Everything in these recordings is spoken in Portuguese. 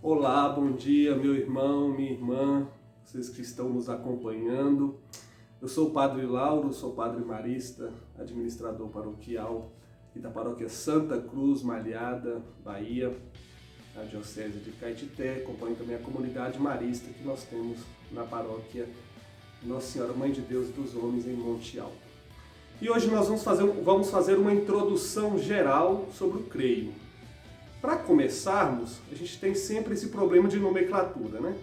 Olá, bom dia, meu irmão, minha irmã, vocês que estão nos acompanhando. Eu sou o Padre Lauro, sou padre marista, administrador paroquial aqui da paróquia Santa Cruz, Malhada, Bahia, na diocese de Caetité. Acompanho também a comunidade marista que nós temos na paróquia Nossa Senhora Mãe de Deus dos Homens em Monte Alto. E hoje nós vamos fazer uma introdução geral sobre o creio. Para começarmos, a gente tem sempre esse problema de nomenclatura, né?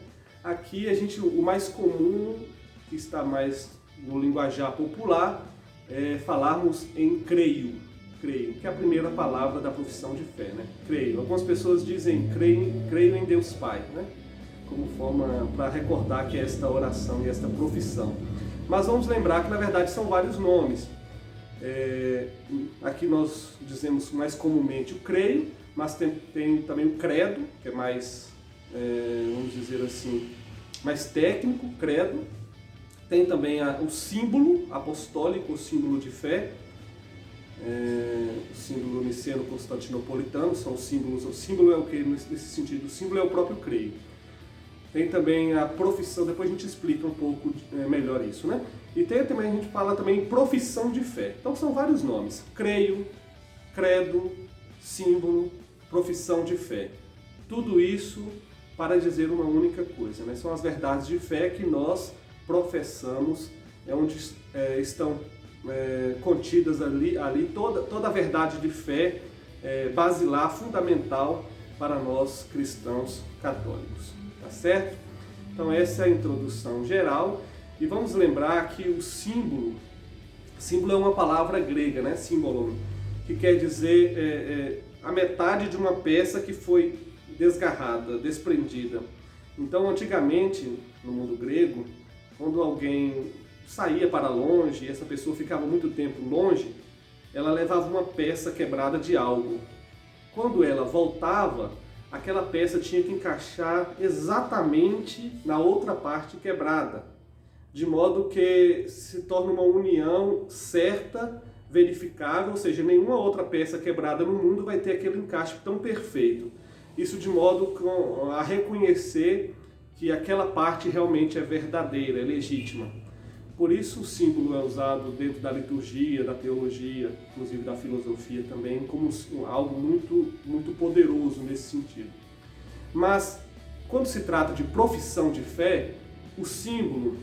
Aqui o mais comum, que está mais no linguajar popular, é falarmos em creio, que é a primeira palavra da profissão de fé, né? Creio. Algumas pessoas dizem creio em Deus Pai, né? Como forma para recordar que é esta oração e esta profissão. Mas vamos lembrar que na verdade são vários nomes. Aqui nós dizemos mais comumente o creio, mas tem também o credo, que é mais, vamos dizer assim, mais técnico, credo. Tem também o símbolo apostólico, o símbolo de fé, o símbolo niceno-constantinopolitano, são os símbolos. O símbolo é o que nesse sentido? O símbolo é o próprio creio. Tem também a profissão, depois a gente explica um pouco melhor isso, né? E tem também, a gente fala também profissão de fé. Então são vários nomes: creio, credo, símbolo, profissão de fé. Tudo isso para dizer uma única coisa, né? São as verdades de fé que nós professamos, onde estão contidas ali toda a verdade de fé basilar, fundamental para nós cristãos católicos, tá certo? Então essa é a introdução geral e vamos lembrar que o símbolo é uma palavra grega, né? Símbolon, que quer dizer a metade de uma peça que foi desgarrada, desprendida. Então, antigamente, no mundo grego, quando alguém saía para longe e essa pessoa ficava muito tempo longe, ela levava uma peça quebrada de algo. Quando ela voltava, aquela peça tinha que encaixar exatamente na outra parte quebrada, de modo que se torna uma união certa, verificável, ou seja, nenhuma outra peça quebrada no mundo vai ter aquele encaixe tão perfeito. Isso de modo a reconhecer que aquela parte realmente é verdadeira, é legítima. Por isso o símbolo é usado dentro da liturgia, da teologia, inclusive da filosofia também, como algo muito, muito poderoso nesse sentido. Mas quando se trata de profissão de fé, o símbolo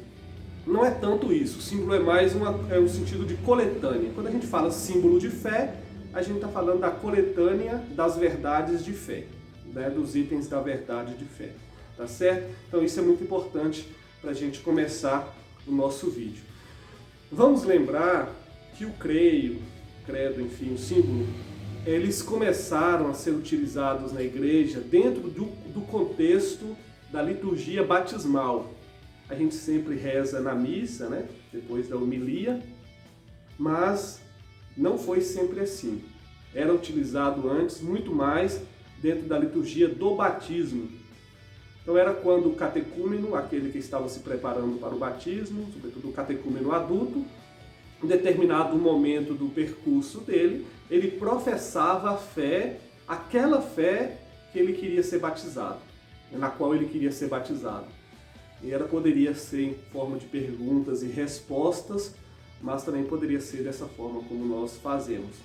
não é tanto isso. O símbolo é mais um sentido de coletânea. Quando a gente fala símbolo de fé, a gente está falando da coletânea das verdades de fé, né? Dos itens da verdade de fé. Tá certo? Então isso é muito importante para a gente começar o nosso vídeo. Vamos lembrar que o credo, enfim, o símbolo, eles começaram a ser utilizados na igreja dentro do contexto da liturgia batismal. A gente sempre reza na missa, né? Depois da homilia, mas não foi sempre assim. Era utilizado antes muito mais dentro da liturgia do batismo. Então era quando o catecúmeno, aquele que estava se preparando para o batismo, sobretudo o catecúmeno adulto, em determinado momento do percurso dele, ele professava a fé, aquela fé que ele queria ser batizado, na qual ele queria ser batizado. E poderia ser em forma de perguntas e respostas, mas também poderia ser dessa forma como nós fazemos.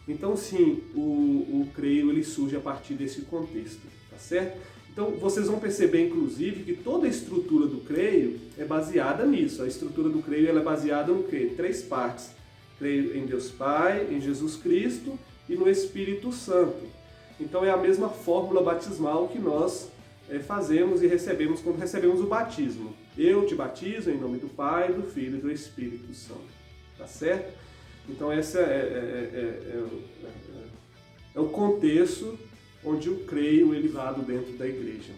Então sim, o creio ele surge a partir desse contexto, tá certo? Então vocês vão perceber inclusive que toda a estrutura do creio é baseada nisso. A estrutura do creio ela é baseada no quê? 3 partes. Creio em Deus Pai, em Jesus Cristo e no Espírito Santo. Então é a mesma fórmula batismal que nós fazemos e recebemos quando recebemos o batismo. Eu te batizo em nome do Pai, do Filho e do Espírito Santo. Tá certo? Então esse é o contexto onde o creio ele é dado dentro da igreja.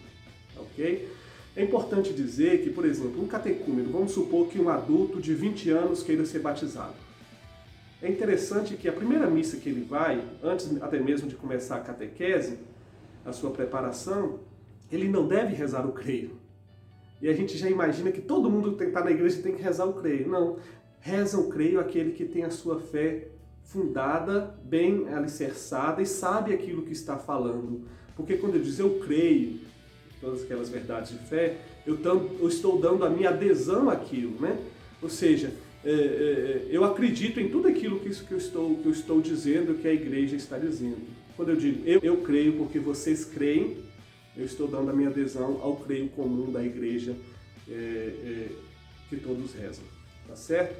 Ok? É importante dizer que, por exemplo, um catecúmeno, vamos supor que um adulto de 20 anos queira ser batizado. É interessante que a primeira missa que ele vai, antes até mesmo de começar a catequese, a sua preparação, ele não deve rezar o creio. E a gente já imagina que todo mundo que está na igreja tem que rezar o creio. Não, reza o creio aquele que tem a sua fé fundada, bem alicerçada e sabe aquilo que está falando. Porque quando eu diz eu creio, todas aquelas verdades de fé, eu estou dando a minha adesão àquilo, né? Ou seja, eu acredito em tudo aquilo que eu estou dizendo, que a igreja está dizendo. Quando eu digo eu creio porque vocês creem, eu estou dando a minha adesão ao creio comum da igreja que todos rezam, tá certo?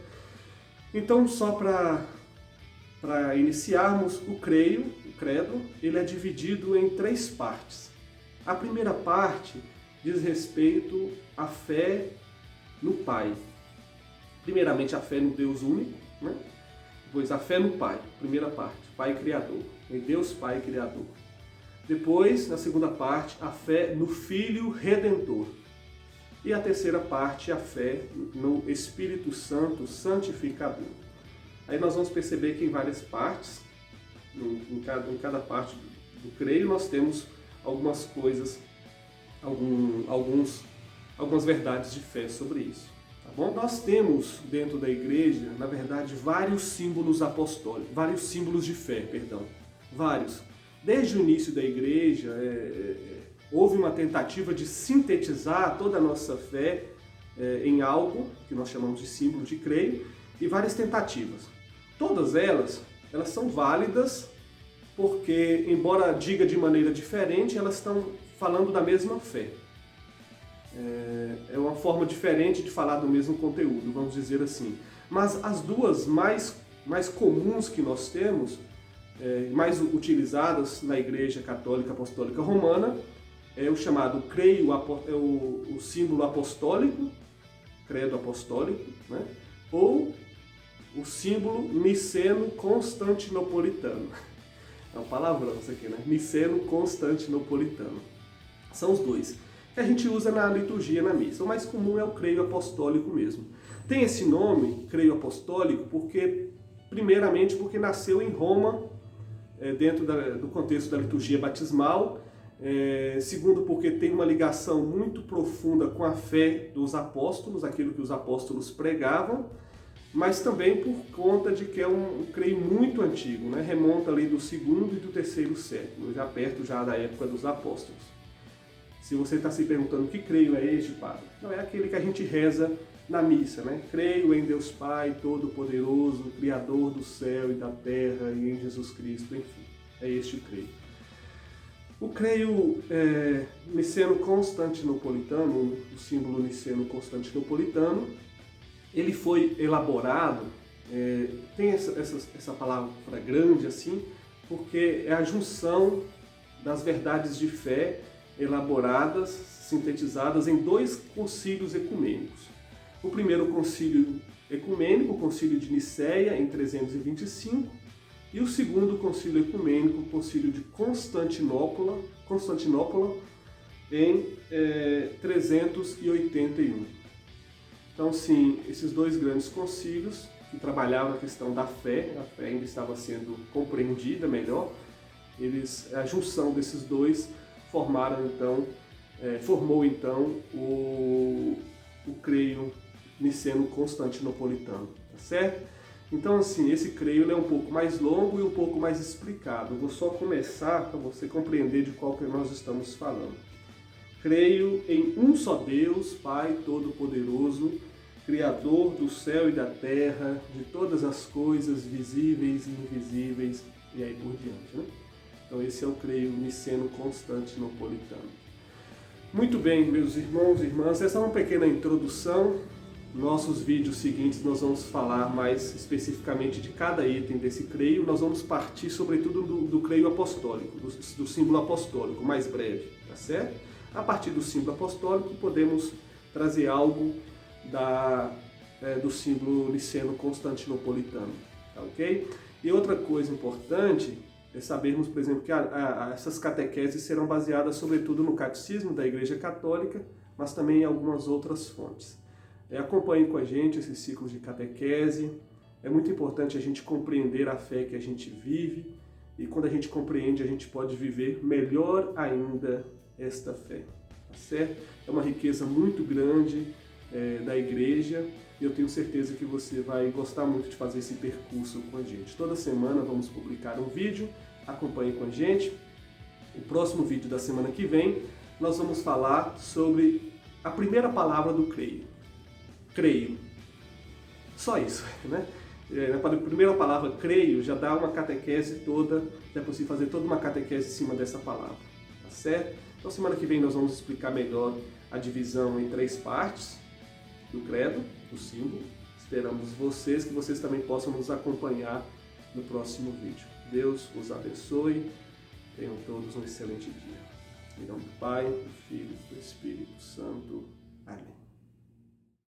Então, só para iniciarmos, o credo, ele é dividido em 3 partes. A primeira parte diz respeito à fé no Pai. Primeiramente, a fé no Deus único, né? Depois, a fé no Pai, primeira parte, Pai Criador, em Deus Pai Criador. Depois, na segunda parte, a fé no Filho Redentor. E a terceira parte, a fé no Espírito Santo Santificador. Aí nós vamos perceber que em várias partes, em cada parte do creio, nós temos algumas coisas, algumas verdades de fé sobre isso. Tá bom? Nós temos dentro da igreja, na verdade, vários símbolos apostólicos, vários símbolos de fé, perdão. Vários. Desde o início da igreja, houve uma tentativa de sintetizar toda a nossa fé em algo que nós chamamos de símbolo de creio, e várias tentativas. Todas elas são válidas porque, embora diga de maneira diferente, elas estão falando da mesma fé. É uma forma diferente de falar do mesmo conteúdo, vamos dizer assim. Mas as duas mais comuns que nós temos, mais utilizadas na Igreja Católica Apostólica Romana, é o chamado creio, o símbolo apostólico, credo apostólico, né? Ou o símbolo niceno-constantinopolitano. É um palavrão isso aqui, né? Niceno-constantinopolitano. São os dois que a gente usa na liturgia, na missa. O mais comum é o creio apostólico mesmo. Tem esse nome, creio apostólico, primeiramente porque nasceu em Roma, dentro do contexto da liturgia batismal. Segundo, porque tem uma ligação muito profunda com a fé dos apóstolos, aquilo que os apóstolos pregavam, mas também por conta de que é um creio muito antigo, né? Remonta ali do 2º e do 3º século, já perto da época dos apóstolos. Se você está se perguntando que creio é este, padre? Não, é aquele que a gente reza na missa, né? Creio em Deus Pai Todo-Poderoso, Criador do céu e da terra, e em Jesus Cristo, enfim, é este o creio. O creio niceno-constantinopolitano, o símbolo niceno-constantinopolitano, ele foi elaborado, tem essa palavra grande assim, porque é a junção das verdades de fé elaboradas, sintetizadas em 2 concílios ecumênicos. O primeiro concílio ecumênico, o concílio de Nicéia, em 325, e o segundo concílio ecumênico, o concílio de Constantinopla, em 381. Então, sim, esses 2 grandes concílios que trabalhavam a questão da fé, a fé ainda estava sendo compreendida melhor, a junção desses 2 formou então o creio niceno-constantinopolitano, tá certo? Então, assim, esse creio é um pouco mais longo e um pouco mais explicado. Eu vou só começar para você compreender de qual que nós estamos falando. Creio em um só Deus, Pai Todo-Poderoso, Criador do céu e da terra, de todas as coisas visíveis e invisíveis, e aí por diante, né? Então esse é o creio niceno-constantinopolitano. Muito bem, meus irmãos e irmãs, essa é uma pequena introdução. Nossos vídeos seguintes nós vamos falar mais especificamente de cada item desse creio. Nós vamos partir sobretudo do creio apostólico, do símbolo apostólico, mais breve, tá certo? A partir do símbolo apostólico podemos trazer algo do símbolo niceno-constantinopolitano, tá ok? E outra coisa importante é sabermos, por exemplo, que essas catequeses serão baseadas sobretudo no catecismo da Igreja Católica, mas também em algumas outras fontes. Acompanhe com a gente esses ciclos de catequese. É muito importante a gente compreender a fé que a gente vive, e quando a gente compreende, a gente pode viver melhor ainda esta fé, tá certo? É uma riqueza muito grande da igreja, e eu tenho certeza que você vai gostar muito de fazer esse percurso com a gente. Toda semana vamos publicar um vídeo, acompanhe com a gente. O próximo vídeo da semana que vem nós vamos falar sobre a primeira palavra do creio. Creio. Só isso, né? A primeira palavra creio já dá uma catequese toda, já é possível fazer toda uma catequese em cima dessa palavra, tá certo? Então semana que vem nós vamos explicar melhor a divisão em 3 partes do credo, do símbolo. Esperamos que vocês também possam nos acompanhar no próximo vídeo. Deus os abençoe, tenham todos um excelente dia. Em nome do Pai, do Filho e do Espírito Santo. Amém.